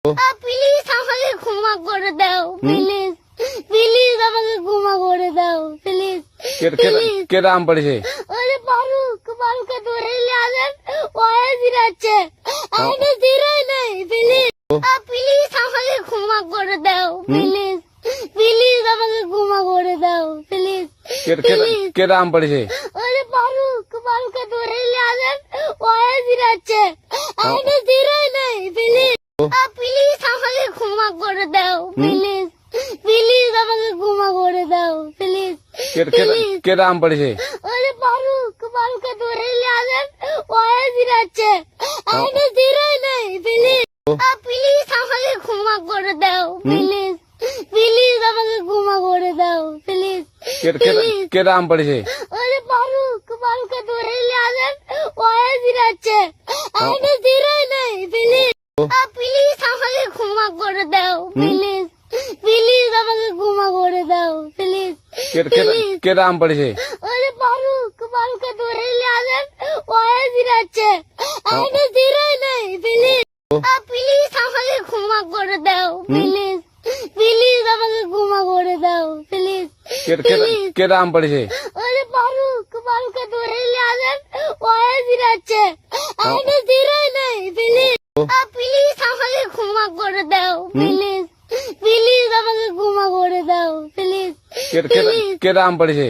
Please আমাকে ক্ষমা করে দাও, প্লিজ প্লিজ আমাকে ক্ষমা করে দাও, প্লিজ কেটা আম পড়েছে? ওরে বারুকে ধরে নিয়ে আসেন, ওয়ে জিরাচ্ছে আমি জিরাই নাই, প্লিজ প্লিজ আমাকে ক্ষমা করে দাও, প্লিজ প্লিজ আমাকে ক্ষমা করে দাও, প্লিজ কেটা আম পড়েছে? ওরে বারুকে ধরে নিয়ে আসেন, ওয়ে জিরাচ্ছে আমি জিরাই নাই, প্লিজ প্লিজ আমাকে ক্ষমা করে দাও, প্লিজ প্লিজ আমাকে ক্ষমা করে দাও, প্লিজ কেটা আম পড়েছে? ওরে বারুকে ধরে নিয়ে আসেন, ওয়ে জিরাচ্ছে আমি জিরাই নাই, প্লিজ প্লিজ আমাকে ক্ষমা করে দাও, প্লিজ প্লিজ আমাকে ক্ষমা করে দাও, প্লিজ কেটা আম পড়েছে? ওরে বারুকে ধরে নিয়ে আসেন, ওয়ে জিরাচ্ছে আমি জিরাই নাই, প্লিজ প্লিজ আমাকে ক্ষমা করে দাও, প্লিজ প্লিজ আমাকে ক্ষমা করে দাও, প্লিজ কেটা আম পড়েছে? ওরে বারুকে ধরে নিয়ে আসেন, ওয়ে জিরাচ্ছে আমি জিরাই নাই, প্লিজ প্লিজ আমাকে ক্ষমা করে দাও, প্লিজ প্লিজ আমাকে ক্ষমা করে দাও, প্লিজ কেটা আম পড়েছে? ওরে বারুকে ধরে নিয়ে আসেন, ওয়ে জিরাচ্ছে আমি জিরাই নাই, প্লিজ প্লিজ আমাকে ক্ষমা করে দাও, প্লিজ প্লিজ আমাকে ক্ষমা করে দাও, প্লিজ কেটা আম পড়েছে?